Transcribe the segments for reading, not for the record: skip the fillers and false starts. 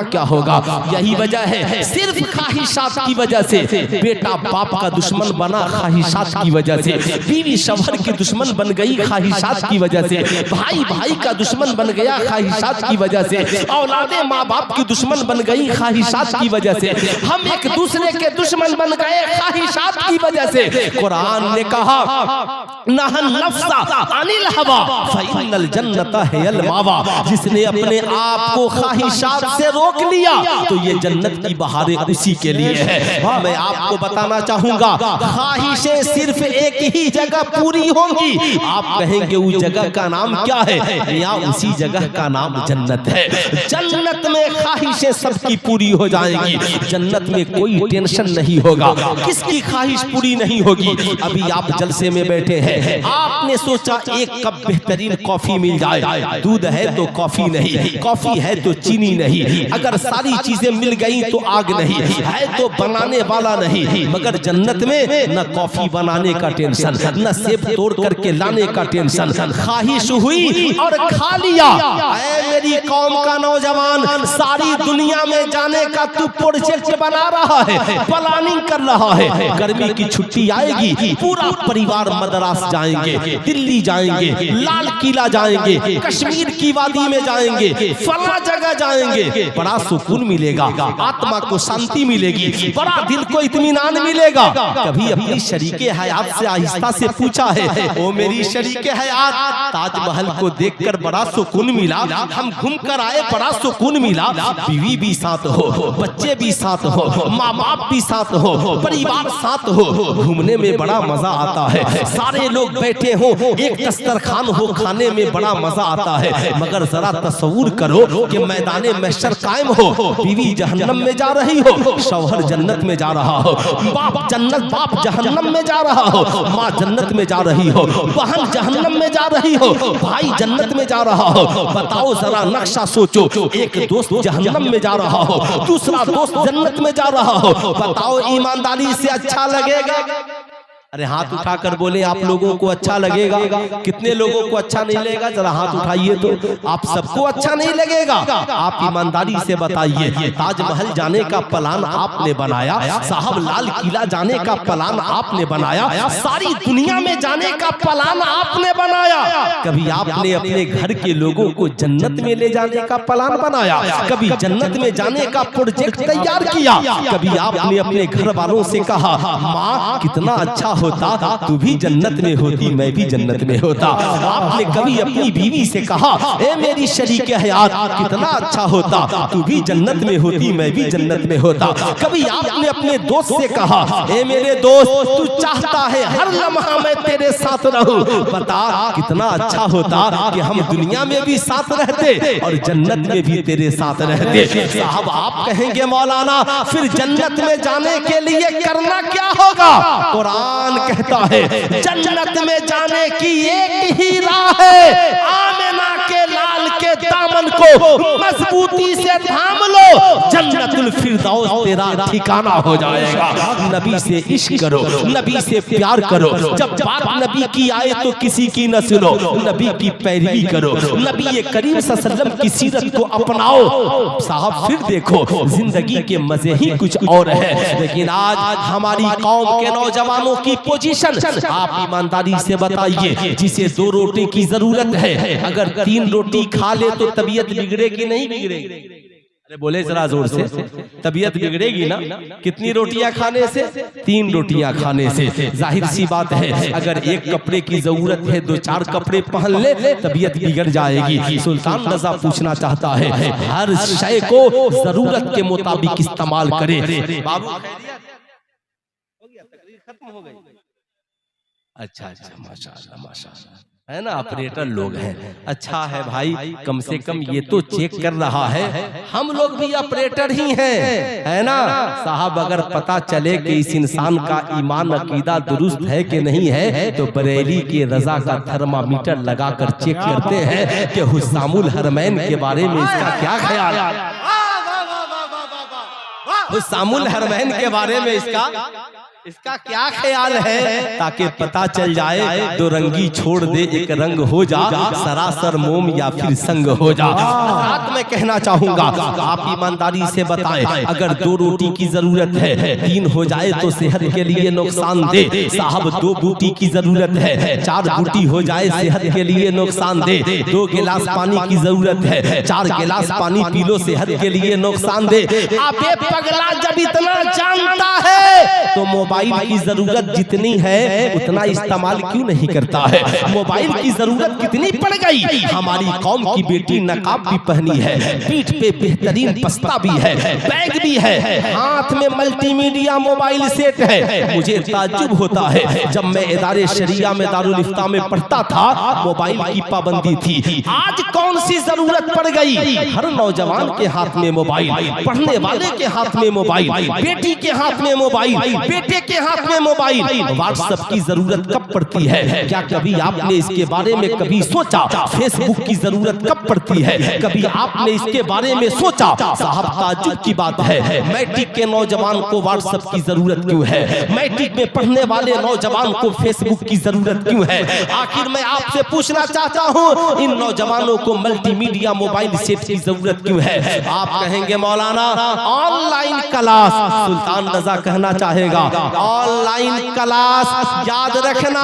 क्या होगा। यही वजह है सिर्फ ख्वाहिशात की वजह से बेटा बाप का दुश्मन बना, ख्वाहिशात की वजह से बीवी शौहर की दुश्मन बन गई, ख्वाहिशात की वजह से भाई भाई का दुश्मन बन गया, ख्वाहिशात की वजह से औलादे माँ बाप की दुश्मन बन गई, ख्वाहिशात की वजह से हम एक दूसरे के दुश्मन बन गए, ख्वाहिशात की वजह से। कुरान ने कहा नहन नफ्सा अनिल हवा फइन्नल जन्नता हियल मावा, जिसने अपने आप को ख्वाहिशात से रोक लिया तो ये जन्नत की बहारें उसी के लिए है। मैं आपको बताना चाहूंगा ख्वाहिशें सिर्फ एक ही जगह पूरी होंगी। आप कहेंगे उस जगह का नाम क्या है, या उसी जगह का नाम जन्नत है। जन्नत में ख्वाहिशें सबकी पूरी हो जाएंगी, जन्नत में कोई टेंशन नहीं होगा। किसकी ख्वाहिश पूरी नहीं होगी। अभी आप जलसे में बैठे हैं, आपने सोचा एक कप बेहतरीन कॉफी मिल जाए, दूध है तो कॉफी नहीं, कॉफी है तो चीनी नहीं, अगर सारी चीजें मिल गई तो आग नहीं है, तो बनाने वाला नहीं। मगर जन्नत में न कॉफी बनाने का टेंशन, न सेब तोड़ करके लाने का टेंशन। ख्वाहिश हुई और खा लिया। ऐ मेरी कौम का नौजवान, सारी दुनिया में जाने का तू प्रोजेक्ट बना रहा है, प्लानिंग कर रहा है। गर्मी की छुट्टी आएगी, पूरा परिवार मद्रास जाएंगे, दिल्ली जाएंगे, लाल किला जाएंगे, कश्मीर की वादी में जाएंगे, फला जगह जाएंगे, बड़ा सुकून मिलेगा, आत्मा को शांति मिलेगी, बड़ा दिल को इत्मीनान मिलेगा। कभी अपनी शरीके हयात से आहिस्ता से पूछा है, ओ मेरी शरीके हयात, ताजमहल को देखकर बड़ा सुकून मिला, हम घूम कर आए बड़ा सुकून मिला, बीवी भी साथ हो, बच्चे भी साथ हो, माँ बाप भी साथ हो, परिवार साथ हो, घूमने में बड़ा मजा आता है। सारे लोग बैठे हो, एक दस्तरखान हो, खाने में बड़ा मजा आता है। मगर जरा तस्वूर करो कि मैदाने महशर कायम हो, बीवी जहन्नम में जा रही हो, शौहर जन्नत में जा रहा हो, बाप जहन्नम में जा रहा हो, माँ जन्नत में जा रही हो, बहन जहन्नम में जा रही हो, भाई जन्नत में जा रहा हो। बताओ जरा नक्शा सोचो, एक दोस्त जहन्नम में जा रहा हो, दूसरा दोस्त जन्नत में जा रहा हो। बताओ ईमानदारी से अच्छा लगेगा? अरे हाथ उठाकर बोले आप लोगों को अच्छा लगेगा? कितने लोगों को अच्छा नहीं लगेगा? जरा हाथ उठाइए तो। आप सबको अच्छा नहीं लगेगा। आप ईमानदारी से बताइए, ताजमहल जाने का प्लान आपने बनाया, साहब लाल किला जाने का प्लान आपने बनाया, सारी दुनिया में जाने का प्लान आपने बनाया। कभी आपने अपने घर के लोगों को जन्नत में ले जाने का प्लान बनाया? कभी जन्नत में जाने का प्रोजेक्ट तैयार किया? कभी आपने अपने घर वालों से कहा माँ कितना अच्छा होता तू भी जन्नत में होती, मैं भी जन्नत में होता? आपने कभी अपनी बीवी से कहा ए मेरी शरीके हयात कितना अच्छा होता तू भी जन्नत में होती, मैं भी जन्नत में होता? कभी आपने अपने दोस्त से कहा ए मेरे दोस्त तू चाहता है हर लम्हा मैं तेरे साथ रहूं, बता कितना अच्छा होता कि हम दुनिया में भी साथ रहते और जन्नत में भी तेरे साथ रहते। साहब आप कहेंगे मौलाना फिर जन्नत में जाने के लिए करना क्या होगा? कुरान कहता है जन्नत में जाने की एक ही राह है, आमिना के लाल के दामन को मजबूती से थाम लो, जन्नतुल फिरदौस तेरा ठिकाना हो जाएगा। नबी से इश्क करो, नबी से प्यार करो, जब बात नबी की आए तो किसी की न सुनो, नबी की पैरवी करो, नबी करीम सल्लल्लाहु अलैहि वसल्लम की सीरत को अपनाओ। साहब फिर देखो जिंदगी के मजे ही कुछ और है। लेकिन आज हमारी कौम के नौजवानों की पोजीशन आप ईमानदारी से बताइए, जिसे 2 रोटी की जरूरत है अगर 3 रोटी खा ले तो तबीयत बिगड़ेगी नहीं बिगड़ेगी? अरे बोले जरा जोर से, तबीयत बिगड़ेगी ना? कितनी रोटियां खाने से? 3 रोटियां खाने से। जाहिर सी बात है अगर एक कपड़े की जरूरत है 2-4 कपड़े पहन ले तबीयत बिगड़ जाएगी। सुल्तान रजा पूछना चाहता है हर शय को जरूरत के मुताबिक इस्तेमाल करे। बाबू खत्म हो गई? अच्छा माशाअल्लाह माशाअल्लाह, है ना? ऑपरेटर लोग हैं, अच्छा है भाई, कम से कम ये तो चेक कर रहा है। हम लोग भी ऑपरेटर ही हैं, है ना साहब? अगर पता चले कि इस इंसान का ईमान अकीदा दुरुस्त है कि नहीं है तो बरेली के रजा का थर्मामीटर लगाकर चेक करते हैं कि हुस्सामुल हरमैन के बारे में इसका क्या ख्याल है। हुस्सामुल हरमैन के बारे में इसका इसका क्या ख्याल है, ताकि पता चल जाए दो रंगी छोड़ दे एक रंग हो जा, सरासर मोम या फिर संग हो जा। रात में कहना चाहूंगा आप ईमानदारी से बताएं, अगर 2 रोटी की जरूरत है 3 हो जाए तो सेहत के लिए नुकसान दे। साहब 2 बूटी की जरूरत है 4 बूटी हो जाए सेहत के लिए नुकसान दे। 2 गिलास पानी की जरूरत है 4 गिलास पानी पी लो सेहत के लिए नुकसान दे। अबे पगला जब इतना जानता है तो मोबाइल की जरूरत जितनी है उतना इस्तेमाल क्यों नहीं करता है। मोबाइल की जरूरत कितनी पड़ गई। हमारी कौम की बेटी नकाब भी पहनी है, पीठ पे बेहतरीन पस्ता भी है, बैग भी है, हाथ में मल्टीमीडिया मोबाइल सेट है। मुझे ताज्जुब होता है जब मैं इदारे शरिया में दारुल इफ्ता में पढ़ता था मोबाइल की पाबंदी थी। आज कौन सी जरूरत पड़ गई। हर नौजवान के हाथ में मोबाइल, पढ़ने वाले के हाथ में मोबाइल, बेटी के हाथ में मोबाइल, बेटे के हाथ में मोबाइल। व्हाट्सएप की जरूरत कब पड़ती है। क्या कभी आपने इसके बारे में कभी सोचा। फेसबुक की जरूरत कब पड़ती है, कभी आपने इसके बारे में सोचा। साहब ताज्जुब की बात है, मैट्रिक के नौजवान को व्हाट्सएप की जरूरत क्यों है, मैट्रिक में पढ़ने वाले नौजवान को फेसबुक की जरूरत क्यों है। आखिर मैं आपसे पूछना चाहता हूँ इन नौजवानों को मल्टीमीडिया मोबाइल सेट की जरूरत क्यों है। आप कहेंगे मौलाना ऑनलाइन क्लास, सुल्तान रजा कहना चाहेगा ऑनलाइन क्लास याद रखना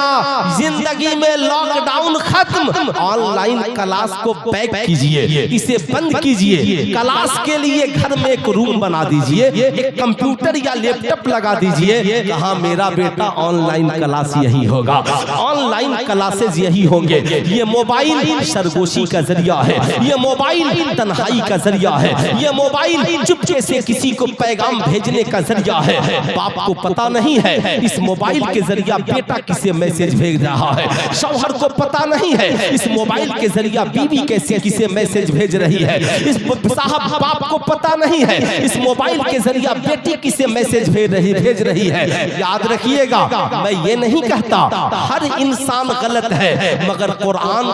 जिंदगी में लॉकडाउन खत्म। ऑनलाइन क्लास को बैक कीजिए, इसे बंद कीजिए। क्लास के लिए घर में एक रूम बना दीजिए, एक कंप्यूटर या लैपटॉप लगा दीजिए। कहा मेरा बेटा ऑनलाइन क्लास यही होगा, ऑनलाइन क्लासेस यही होंगे। ये मोबाइल सरगोशी का जरिया है, ये मोबाइल तन्हाई का जरिया है, ये मोबाइल चुपके से किसी को पैगाम भेजने का जरिया है। बाप को पता नहीं है इस मोबाइल के जरिया बेटा किसे मैसेज भेज रहा है, शौहर को पता नहीं है इस मोबाइल के जरिया बीवी कैसे किसे मैसेज भेज रही है। इस साहब बाप को पता नहीं है इस मोबाइल के जरिया बेटी किसे मैसेज भेज रही है। याद रखिएगा मैं ये नहीं कहता हर इंसान गलत है, मगर कुरान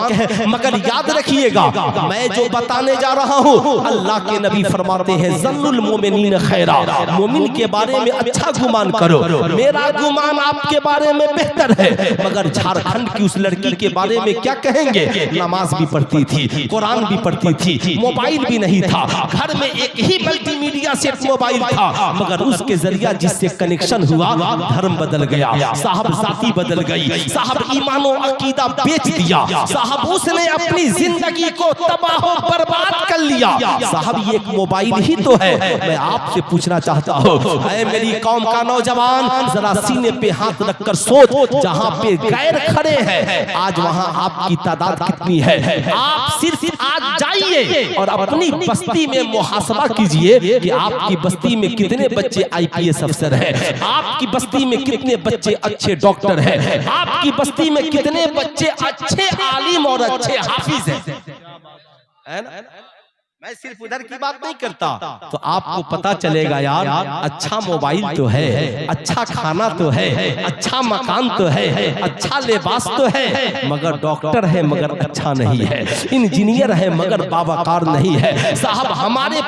मगर याद रखिएगा मैं जो बताने जा रहा हूँ अल्लाह के नबी फरमाते हैं ज़न्नुल मोमिनीन खैरा, मोमिन के बारे में अच्छा गुमान करो। मेरा गुमान आपके बारे में बेहतर है, मगर झारखंड की उस लड़की के बारे में क्या कहेंगे। नमाज भी पढ़ती थी, कुरान भी पढ़ती थी, मोबाइल भी नहीं था, घर में एक ही मल्टीमीडिया सेट मोबाइल था, मगर उसके जरिया जिससे कनेक्शन हुआ धर्म बदल गया, साहब जाति बदल गई, साहब ईमानो अकीदा बेच दिया, साहब उसने अपनी जिंदगी को तबाह बर्बाद कर लिया। साहब ये एक मोबाइल ही तो है। मैं आपसे पूछना चाहता हूँ ऐ मेरी कौम का नौजवान जरा सीने पे हाथ रखकर सोच, जहाँ पे गैर खड़े हैं आज वहाँ आपकी तादाद कितनी है। आप सिर्फ आज जाइए और अपनी बस्ती में मुहासबा कीजिए कि आपकी बस्ती में कितने बच्चे IPS अफसर हैं, आपकी बस्ती में कितने बच्चे अच्छे डॉक्टर हैं, आपकी बस्ती में कितने बच्चे अच्छे आलिम और अच्छे हाफिज हैं। मैं सिर्फ उधर की बात नहीं करता, तो आपको पता चलेगा यार अच्छा मोबाइल तो है, अच्छा खाना तो है, अच्छा मकान तो है, अच्छा लिबास तो है, मगर डॉक्टर है मगर अच्छा नहीं है, इंजीनियर है मगर बावकार नहीं है। साहब हमारे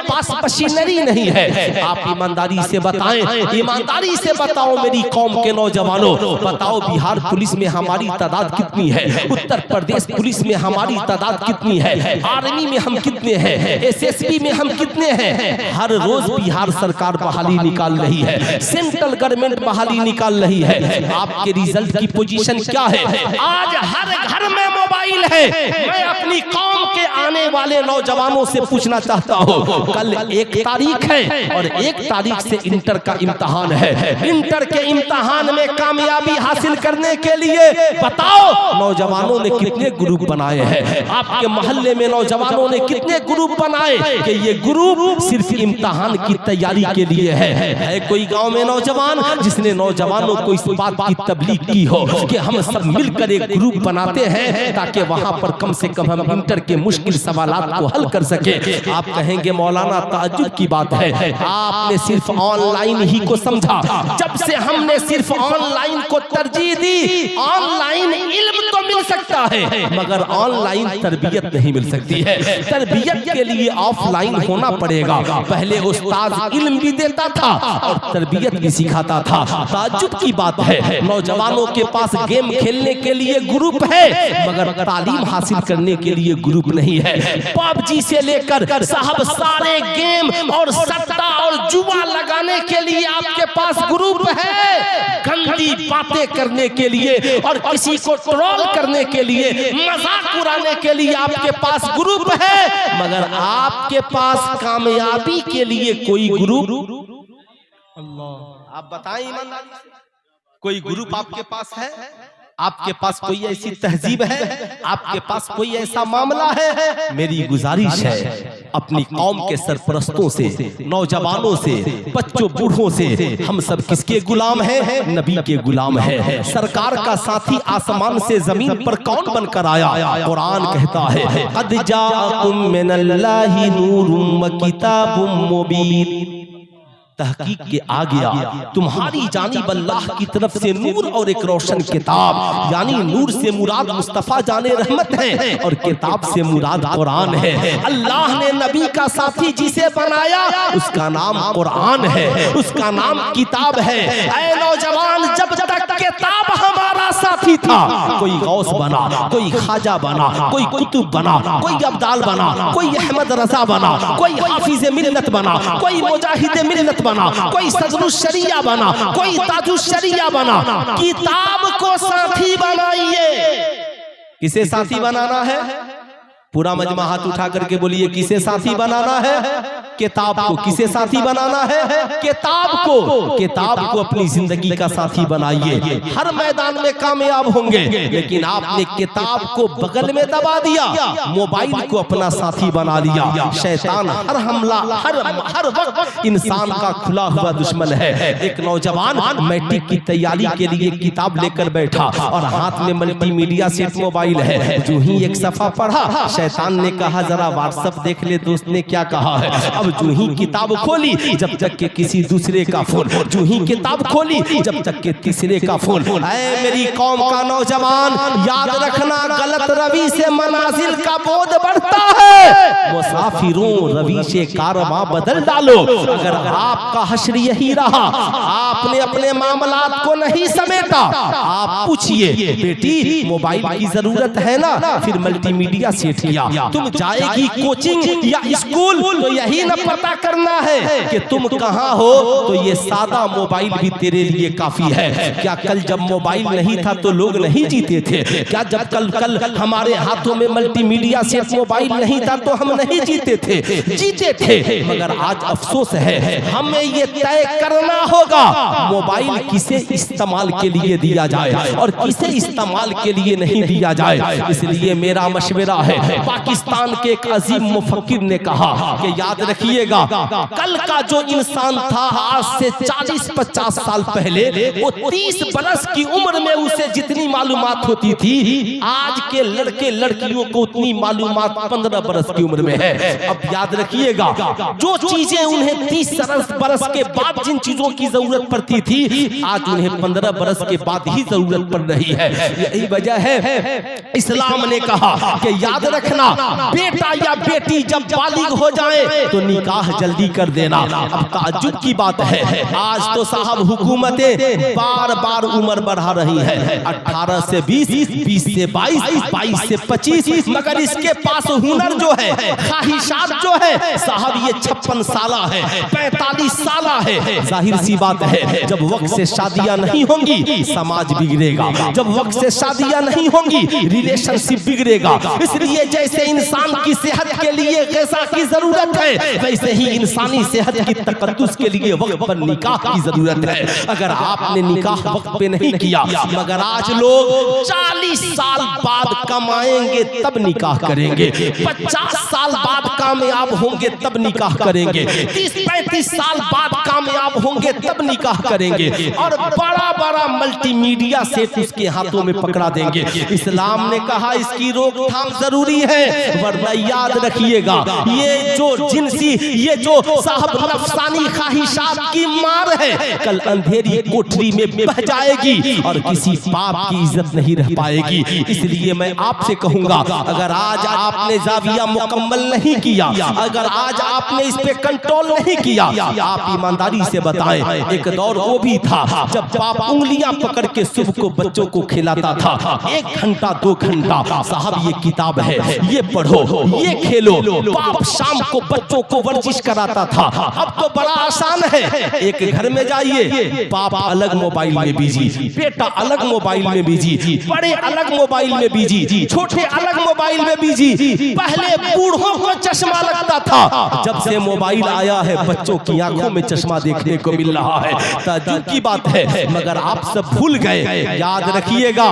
पास मशीनरी नहीं है। आप ईमानदारी से बताएं, ईमानदारी से बताओ मेरी कौम के नौजवानों, बताओ बिहार पुलिस में हमारी तादाद कितनी है, उत्तर प्रदेश पुलिस में हमारी तादाद कितनी है, आर्मी में हम कितने हैं, SSB में हम कितने हैं। हर रोज बिहार सरकार बहाली निकाल रही है, सेंट्रल गवर्नमेंट बहाली निकाल रही है। आपके रिजल्ट की पोजीशन क्या है। आज हर घर में मोबाइल है। मैं अपनी कौम के आने वाले नौजवानों से पूछना चाहता हूँ कल 1 तारीख है और 1 तारीख से इंटर का इम्तहान है। इंटर के इम्तहान में कामयाबी हासिल करने के लिए बताओ नौजवानों ने कितने ग्रुप बनाए हैं। आपके मोहल्ले में नौजवानों ने कितने ग्रुप बनाए कि ये ग्रुप सिर्फ इम्तिहान की तैयारी के लिए है। कोई गांव में नौजवान जिसने नौजवानों को इस बात की तबलीग की हो कि हम सब मिलकर एक ग्रुप बनाते हैं ताकि वहां पर कम से कम हम इंटर के मुश्किल सवालात को हल कर सके। आप कहेंगे मौलाना ताज्जुब की बात है, आपने सिर्फ ऑनलाइन ही को समझा। जब से हमने सिर्फ ऑनलाइन को तरजीह दी, ऑनलाइन इल्म तो मिल सकता है मगर ऑनलाइन तरबियत नहीं मिल सकती है। है। तरबियत के लिए ऑफलाइन होना पड़ेगा। पहले उस्ताद इल्म भी देता था और तरबियत भी सिखाता था। ताज्जुब की बात है, नौजवानों के पास गेम खेलने के लिए ग्रुप है मगर तालीम हासिल करने के लिए ग्रुप नहीं है। पबजी से लेकर साहब सारे गेम और सट्टा और जुआ लगाने के लिए आपके पास ग्रुप है, गंदी बातें करने के लिए और किसी को ट्रोल करने के लिए, मजाक उड़ाने के लिए आपके पास ग्रुप है मगर आपके पास कामयाबी के लिए कोई ग्रुप? अल्लाह, आप बताएं ईमानदारी से, कोई ग्रुप आपके पास है? आपके पास कोई ऐसी तहजीब है? आपके पास कोई ऐसा मामला है? मेरी गुजारिश है अपनी कौम के सरपरस्तों से, नौजवानों से, बच्चों बूढ़ों से, हम सब किसके गुलाम हैं? नबी के गुलाम हैं। सरकार का साथी आसमान से जमीन पर कौन बनकर आया? कुरान कहता है क़द जाअकुम मिनल्लाहि नूरुम व किताबुम मुबीन। तहकीक के आ गया तुम्हारी जानिब अल्लाह की तरफ से नूर और एक रोशन किताब, यानी नूर से मुराद मुस्तफा जाने रहमत है और किताब से मुराद कुरान है। अल्लाह ने नबी का साथी जिसे बनाया उसका नाम कुरान है, उसका नाम किताब है। ऐ नौजवान, जब तक किताब हमारा साथी था, कोई गौस बना, कोई खाजा बना, कोई कुतुब बना, कोई अब्दाल बना, कोई अहमद रजा बना, कोई हाफिज मिल्लत बना, कोई मुजाहिद मिल्लत बना, कोई सदरुश शरिया बना, कोई ताजुश शरिया बना। किताब को साथी बनाइए। किसे साथी बनाना है? पूरा मजमा हाथ उठा करके बोलिए, किसे साथी बनाना है? किताब को। किसे साथी बनाना है? किताब को। किताब को अपनी जिंदगी का साथी बनाइए, हर मैदान में कामयाब होंगे। लेकिन आपने किताब को बगल में दबा दिया, मोबाइल को अपना साथी बना लिया। शैतान हर हमला, हर वक्त इंसान का खुला हुआ दुश्मन है। एक नौजवान मैट्रिक की तैयारी के लिए किताब लेकर बैठा और हाथ में मल्टीमीडिया सेट मोबाइल है। जो ही एक सफा पढ़ा, शैतान ने कहा जरा व्हाट्सएप देख ले दोस्त ने क्या कहा है। अब जो ही किताब खोली, जब तक के किसी दूसरे का फोन, जो ही किताब खोली जब तक के तीसरे का फोन। ऐ मेरी कौम का नौजवान, याद रखना गलत रवि से मनाजिल का बोझ बढ़ता है। मुसाफिरों रवि से कारवां बदल डालो। अगर आपका हश्र यही रहा, आपने अपने मामलात को नहीं समेटा, आप पूछिए बेटी मोबाइल की जरूरत है ना, फिर मल्टीमीडिया सेट लिया। तुम जाएगी कोचिंग या स्कूल तो यही न पता करना है कि तुम कहां हो, तो ये सादा मोबाइल भी तेरे लिए काफी है। क्या कल जब मोबाइल नहीं था तो लोग नहीं जीते थे? क्या जब कल हमारे हाथों में मल्टीमीडिया सेट मोबाइल नहीं था तो हम नहीं जीते थे? जीते थे। मगर आज अफसोस है, हमें ये तय करना होगा मोबाइल किसे इस्तेमाल के लिए दिया जाए और किसे इस्तेमाल के लिए नहीं दिया जाए। इसलिए मेरा मशवरा है, पाकिस्तान के एक अजीम मुफक्किर ने कहा कि याद रखिएगा, कल का जो इंसान था आज से 40-50 साल पहले, वो 30 बरस की उम्र में उसे जितनी मालूमात होती थी, आज के लड़के लड़कियों को उतनी मालूमात 15 बरस की उम्र में है। अब याद रखिएगा, जो चीजें उन्हें 30 बरस के बाद जिन चीजों की जरूरत पड़ती थी, आज उन्हें 15 बरस के बाद ही जरूरत पड़ रही है। यही वजह है इस्लाम ने कहा कि याद रखना, बेटा या बेटी जब बालिग हो जाए तो निकाह जल्दी कर देना। अब ताज्जुब की बात है, आज तो साहब हुकूमतें बार बार उम्र बढ़ा रही है, 18 से 20, 20 से 22, 22 से 25, मगर इसके पास हुनर जो है, ख्वाहिशात जो है साहब, ये 56 साला है, 45 साला है। जाहिर सी बात है, जब वक्त से शादियां नहीं होंगी समाज बिगड़ेगा, जब वक्त से शादियां नहीं होंगी रिलेशनशिप बिगड़ेगा। इसलिए जैसे इंसान की सेहत के लिए ग़िज़ा की जरूरत है, वैसे ही इंसानी सेहत की तकद्दुस के लिए वक्त पर निकाह की जरूरत है। अगर आपने निकाह वक्त पे नहीं किया, मगर आज लोग 40 साल बाद कमाएंगे तब निकाह करेंगे, 50 साल बाद कामयाब होंगे तब निकाह करेंगे, 30-35 साल बाद कामयाब होंगे तब निकाह करेंगे, और बड़ा बड़ा मल्टीमीडिया सेट उसके हाथों में पकड़ा देंगे। इस्लाम ने कहा इसकी रोकथाम जरूरी है, वरना याद रखिएगा ये जो जिनसी ये जो साहब नफसानी ख्वाहिशात की मार है, कल अंधेरी कोठरी में बह जाएगी और किसी पाप की इज्जत नहीं रह पाएगी। इसलिए मैं आपसे कहूंगा, अगर आज आपने जाविया मुकम्मल नहीं किया, अगर आज आपने इस पे कंट्रोल नहीं किया, आप ईमानदारी से बताएं, एक दौर वो भी था जब बाप उंगलियां पकड़ के सुबह को बच्चों को खिलाता था, 1 घंटा 2 घंटा, साहब ये किताब है, ये पढ़ो, ये खेलो। बाप शाम को बच्चों को वर्जिश कराता था। अब तो बड़ा आसान है, एक घर में जाइए, बाप अलग मोबाइल में बिजी, बेटा अलग मोबाइल में बिजी, बड़े अलग मोबाइल में बिजी, छोटे अलग मोबाइल में बिजी। पहले बूढ़ों को चश्मा लगता था, जब से मोबाइल आया है बच्चों की आंखों में चश्मा देखने को मिल रहा है। ताज्जुब की बात है, मगर आप सब भूल गए। याद रखिएगा,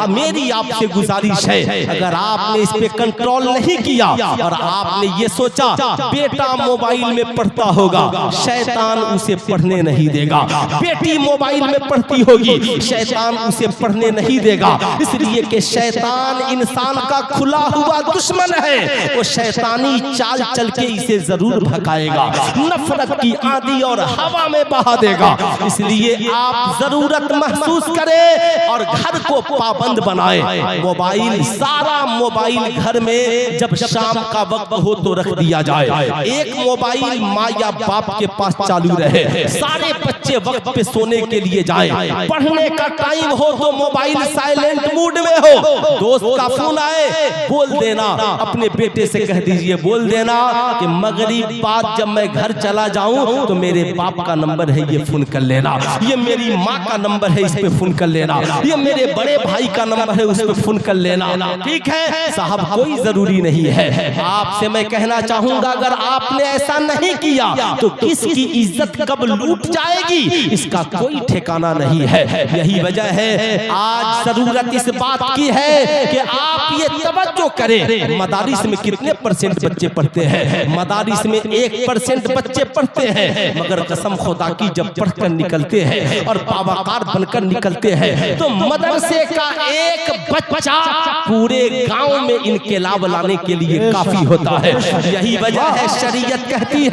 मेरी आपसे गुजारिश है, अगर आपने इस पे कंट्रोल नहीं किया और आपने ये सोचा बेटा मोबाइल में पढ़ता होगा, शैतान उसे पढ़ने नहीं देगा। बेटी मोबाइल में पढ़ती होगी, शैतान उसे पढ़ने नहीं देगा। इसलिए कि शैतान इंसान का खुला हुआ दुश्मन है, वो शैतानी चाल चल के इसे जरूर भगाएगा, नफरत की आंधी और हवा में बहा देगा। इसलिए आप जरूरत महसूस करें और घर को पाबंद बनाएं। मोबाइल, सारा मोबाइल घर में जब शाम का वक्त हो तो रख दिया जाए। एक मोबाइल माँ या बाप के पास चालू रहे, सारे बच्चे वक्त पे सोने के लिए जाएं। पढ़ने का टाइम हो तो मोबाइल साइलेंट मूड में हो। दोस्त का फोन आए, बोल देना, अपने बेटे से कह दीजिए, बोल देना कि मगरिब बाद जब मैं घर चला जाऊं तो मेरे बाप का नंबर है, ये फोन कर लेना। ये मेरी माँ का नंबर है, इस पे फोन कर लेना। ये मेरे बड़े भाई का नंबर है, उस पे फोन कर लेना। ठीक है साहब, कोई जरूरी नहीं है। आपसे मैं कहना चाहूंगा, अगर आपने ऐसा नहीं किया तो किसकी इज्जत कब लूट जाएगी इसका कोई ठिकाना नहीं है। यही वजह है आज जरूरत इस बात की है कि आप ये तवज्जो करें। मदारिस में कितने % बच्चे पढ़ते हैं? मदारिस में 1% बच्चे पढ़ते हैं, मगर कसम खुदा की जब पढ़कर निकलते हैं और बावकार बनकर निकलते हैं तो मदरसे का एक बच्चा पूरे गांव में इनकलाब लाने के लिए काफी होता है। यही वजह है शरीयत कहती है,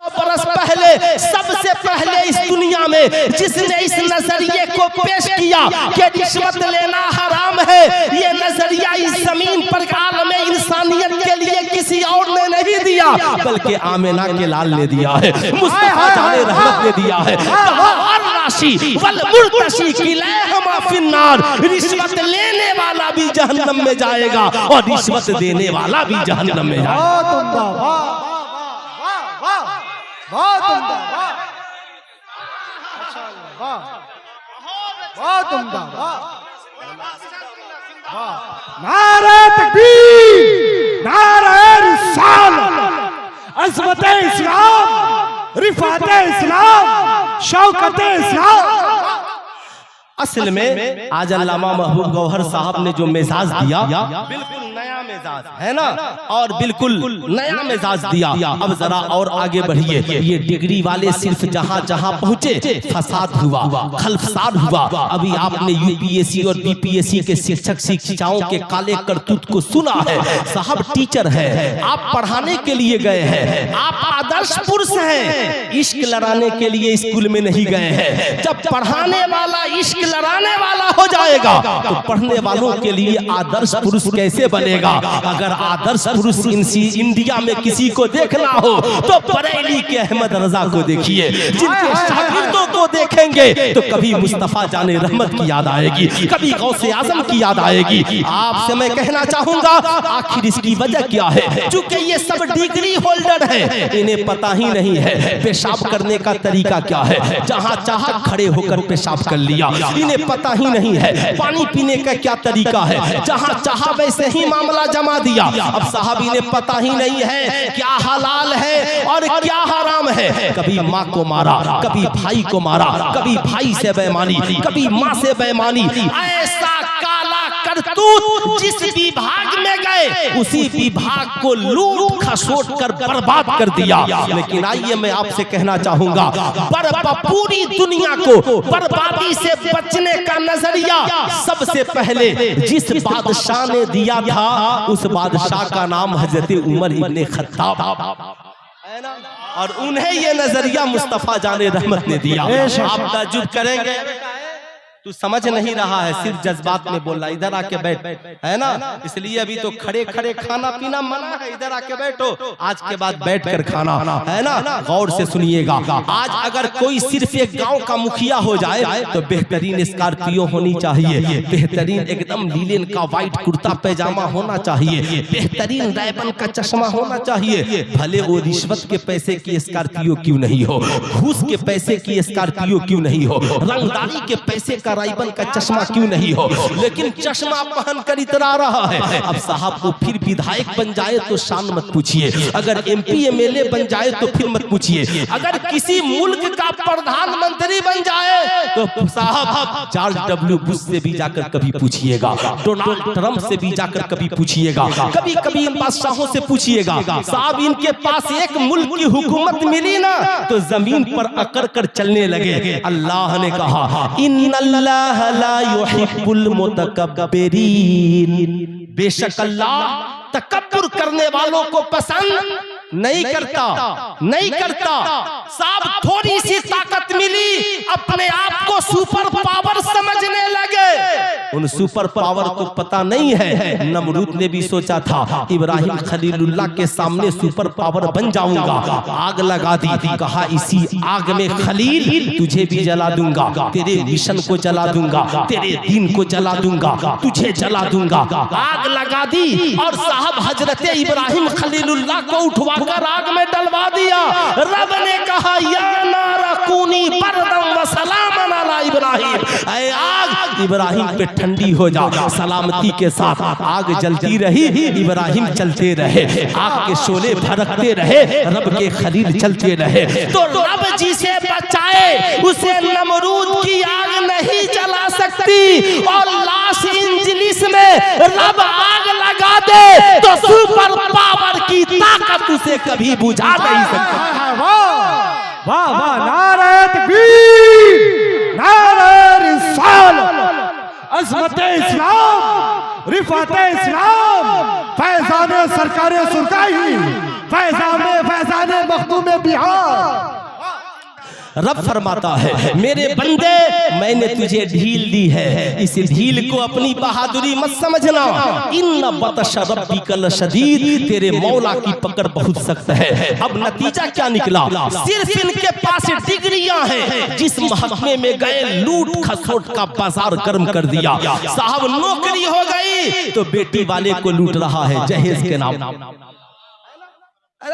बरस पहले सबसे पहले इस दुनिया में जिसने इस नजरिए को पेश किया कि रिश्वत लेना हराम है, ये नजरिया इस जमीन पर आलम इंसानियत के लिए किसी और ने नहीं दिया, बल्कि आमिना के लाल ने दिया है, मुस्तफा जाने रहमत ने दिया है। रिश्वत लेने वाला भी जहन्नम में जाएगा और रिश्वत देने वाला भी जहन्नम में जाएगा। बहुत उम्दा, बहुत उम्दा। नारे तकबीर, नारे रिसालत, अज़मत इस्लाम, रिफात इस्लाम, शौकत इस्लाम। असल में आज अल्लामा महबूब गौहर साहब ने जो मिजाज दिया, बिल्कुल नया मिजाज है ना, और बिल्कुल नया मिजाज दिया। अब जरा और आगे बढ़िए। ये डिग्री वाले सिर्फ जहाँ जहाँ पहुँचे फसाद हुआ, खल्फसाद हुआ। अभी आपने यूपीएससी और बीपीएससी के शिक्षक शिक्षिकाओं के काले करतूत को सुना है। साहब टीचर है, आप पढ़ाने के लिए गए हैं, आप आदर्श पुरुष हैं, इश्क लड़ाने के लिए स्कूल में नहीं गए हैं। जब पढ़ाने वाला इश्क लड़ाने वाला हो जाएगा तो पढ़ने वालों के लिए आदर्श पुरुष कैसे बनेगा? अगर आदर्श पुरुष इंडिया में किसी को देखना हो तो बरेली के अहमद रजा को देखिए। जिनके शागिर्दों को देखेंगे तो कभी मुस्तफा जाने रहमत की याद आएगी, कभी गौसे आजम की याद आएगी। आपसे मैं कहना चाहूंगा, आखिर इसकी वजह क्या है? चूंकि ये सब डिग्री होल्डर है, इन्हें पता ही नहीं है पेशाब करने का तरीका क्या है। जहां चाहा खड़े होकर पेशाब कर लिया, इन्हें पता ही नहीं है पानी पीने का क्या तरीका है। जहां चाहा वैसे ही मामला जमा दिया। अब साहब इन्हें पता ही नहीं है क्या हलाल है और क्या हराम है। कभी माँ को मारा, कभी भाई को मारा, कभी भाई से बेईमानी, कभी माँ से बेईमानी। ऐसा काला करतूत जिस विभाग में गए उसी विभाग को लूट खसोट कर बर्बाद कर दिया। लेकिन आइए मैं आपसे कहना चाहूंगा, पूरी दुनिया को बर्बादी से बचने का नजरिया सबसे पहले जिस बादशाह ने दिया था उस बादशाह का नाम हजरत उमर इब्ने खत्ताब। है ना। और उन्हें ये नजरिया मुस्तफा जाने रहमत ने दिया। आप ताज्जुब करेंगे, तू समझ नहीं रहा है, सिर्फ जज्बात में बोल रहा, इधर आके बैठ, है ना। इसलिए अभी तो खड़े खड़े खाना पीना मना है, इधर आके बैठो, आज के बाद बैठ कर खाना, है ना। गौर से सुनिएगा, आज अगर कोई सिर्फ एक गांव का मुखिया हो जाए तो बेहतरीन स्कॉर्पियो होनी चाहिए, बेहतरीन एकदम लीलन का व्हाइट कुर्ता पैजामा होना चाहिए, बेहतरीन रायबन का चश्मा होना चाहिए, भले वो रिश्वत के पैसे की स्कॉर्पियो क्यों नहीं हो, घूस के पैसे की स्कॉर्पियो क्यों नहीं हो, रंगदारी के पैसे का राइबन का चश्मा क्यों नहीं हो, लेकिन चश्मा पहन कर इतरा रहा है। अब साहब वो फिर विधायक बन जाए तो शान मत पूछिए, अगर एमपी एमएलए बन जाए तो फिर मत पूछिए, अगर किसी मुल्क का प्रधानमंत्री बन जाए तो साहब जॉर्ज डब्ल्यू बुश से भी जाकर कभी पूछिएगा, डोनाल्ड ट्रंप से भी जाकर कभी पूछिएगा, कभी कभी इन बादशाहों से पूछिएगा। साहब इनके पास एक मुल्क की हुकूमत मिली ना तो जमीन पर अकड़ कर चलने लगे। अल्लाह ने कहा इन्नल्लाह ला युहिब्बुल मुतकब्बिरीन, बेशक अल्लाह तकब्बुर करने वालों को पसंद नहीं करता। साहब थोड़ी सी ताकत मिली, अपने आप को सुपर पावर समझने लगे। उन सुपर पावर को पता नहीं है, नमरूद ने भी सोचा था इब्राहिम खलीलुल्लाह के सामने सुपर पावर बन जाऊंगा, आग लगा दी, कहा इसी आग में खलील तुझे भी जला दूंगा, तेरे मिशन को जला दूंगा, तेरे दीन को जला दूंगा, तुझे जला दूंगा। आग लगा दी और साहब हजरत इब्राहिम खलीलुल्लाह को उठवा कर आग में डलवा दिया। रब ने कहा या नारा कूनी बरदम व सलामन अला इब्राहिम, ऐ आग इब्राहिम पे ठंडी हो जा। सलामती के साथ आग जलती रही, इब्राहिम चलते रहे, आग के शोले भड़कते रहे, रब के खलील चलते रहे। तो रब जिसे बचाए उसे नमरूद की आग नहीं जला सकती, और लॉस एंजलिस में रब आग लगा दे तो सुपर पावर की ताकत उसे कभी बुझा नहीं सकती। वाह वाह, नारे तकबीर, नारे रिसालत, अज़मते इस्लाम, रिफ़ाते इस्लाम, फैज़ाने सरकारे सुरकाई, फैज़ाने मखदूमे बिहार। रब फरमाता है मेरे बंदे मैंने तुझे ढील दी है, इस ढील को अपनी बहादुरी मत समझना। इन्ना बतश रब्बिकल शदीद, तेरे मौला की पकड़ बहुत सख्त है। अब नतीजा क्या निकला, सिर्फ इनके पास डिग्रियां हैं, जिस महकमे में गए लूट खसोट का बाजार गर्म कर दिया। साहब नौकरी हो गई तो बेटी वाले को लूट रहा है जहेज के नाम।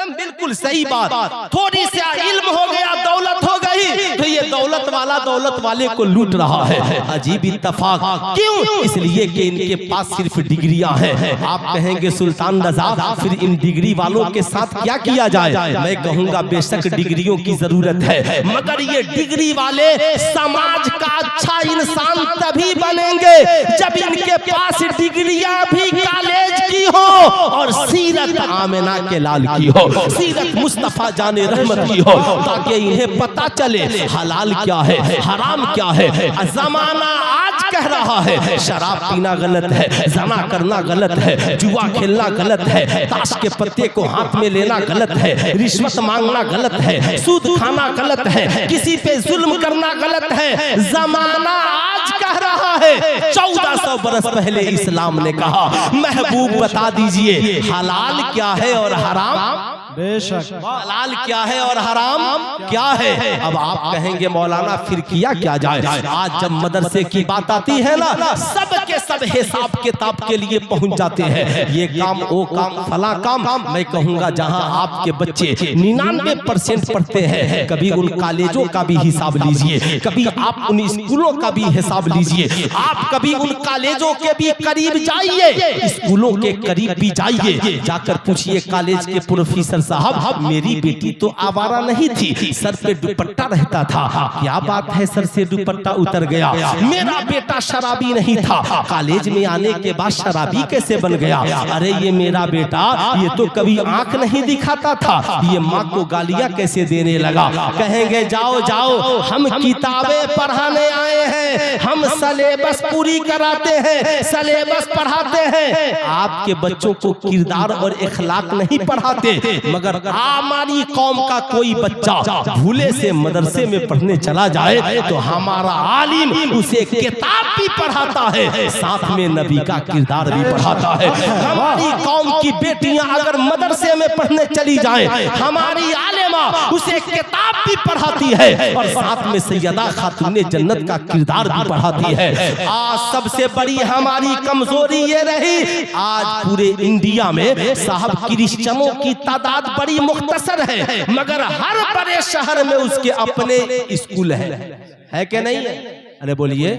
बिल्कुल सही बात, थोड़ी सा इल्म हो गया, दौलत हो गई तो ये दौलत वाले को लूट रहा है। अजीब इत्तफाक, क्यों? इसलिए कि इनके पास सिर्फ डिग्रियां हैं। आप कहेंगे सुल्तान रज़ा फिर इन डिग्री वालों के साथ क्या किया जाए? मैं कहूंगा बेशक डिग्रियों की जरूरत है, मगर ये डिग्री वाले समाज का अच्छा इंसान तभी बनेंगे जब इनके पास डिग्रियां भी कॉलेज की हो और सीरत आमिना के लाल की हो, सीरत मुस्तफा जाने रहमत की हो, ताकि इन्हें पता चले हलाल क्या है, हराम क्या है। जमाना आज कह रहा है शराब पीना गलत है, जना करना गलत है, जुआ खेलना गलत है, ताश के पत्ते को हाथ में लेना गलत है, रिश्वत मांगना गलत है, सूद खाना गलत है, किसी पे जुल्म करना गलत है। जमाना आज कह रहा है, 1400 बरस पहले इस्लाम ने कहा महबूब बता दीजिए हलाल क्या है और हराम। बेशक हलाल क्या है और हराम क्या है। अब आप कहेंगे मौलाना फिर किया क्या जाए? आज जब मदरसे की बात आती है ना, सब के सब हिसाब किताब के लिए पहुंच जाते हैं, ये काम वो काम फला काम। मैं कहूंगा जहां आपके बच्चे 99% पढ़ते हैं, कभी उन कॉलेजों का भी हिसाब लीजिए, कभी आप उन स्कूलों का भी हिसाब लीजिए, आप कभी उन कॉलेजों के भी करीब जाइए, स्कूलों के करीब भी जाइए, जाकर पूछिए कॉलेज के प्रोफेसर साहब मेरी बेटी तो आवारा नहीं थी, सर पे दुपट्टा रहता था, क्या बात है सर से दुपट्टा उतर गया? मेरा बेटा शराबी नहीं था, कॉलेज में आने के बाद शराबी कैसे बन गया? अरे ये मेरा बेटा ये तो कभी आंख नहीं दिखाता था, ये माँ को गालियां कैसे देने लगा? कहेंगे जाओ जाओ हम किताबें पढ़ाने आए हैं, हम सिलेबस पूरी कराते हैं, सिलेबस पढ़ाते हैं, आपके बच्चों को किरदार और इखलाक नहीं पढ़ाते। मगर हमारी कौम का कोई बच्चा भूले से मदरसे में पढ़ने चला जाए तो हमारा आलिम उसे किताब भी पढ़ाता है, साथ में नबी का किरदार भी पढ़ाता है। हमारी कौम की बेटियां अगर मदरसे में पढ़ने चली जाएं, हमारी आलिमा उसे किताब भी पढ़ाती है और साथ में सैयदा खातूने जन्नत का किरदार भी पढ़ाती है। आज सबसे बड़ी हमारी कमजोरी ये रही, आज पूरे इंडिया में साहब क्रिश्चियनों की तादाद बड़ी मुख्तसर है, मगर हर बड़े शहर में उसके अपने स्कूल है कि नहीं है? अरे बोलिए,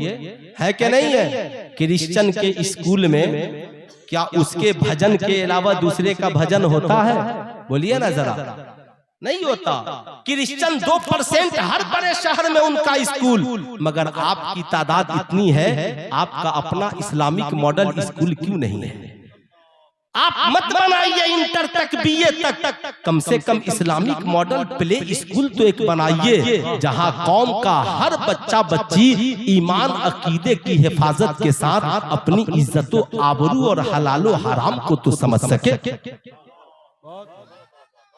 है कि नहीं है? क्रिश्चियन के स्कूल में क्या उसके भजन के अलावा दूसरे का भजन होता है? बोलिए ना जरा, नहीं होता। क्रिश्चियन 2% हर बड़े शहर में उनका स्कूल, मगर आपकी तादाद इतनी है, आपका अपना इस्लामिक मॉडल स्कूल क्यों नहीं है? आप मत बनाइए इंटर तक, बीए तक, कम से कम इस्लामिक मॉडल प्ले स्कूल तो एक बनाइए, जहां कौम का हर बच्चा बच्ची ईमान अकीदे की हिफाजत के साथ अपनी इज्जतो आबरू और हलालो हराम को तो समझ सके।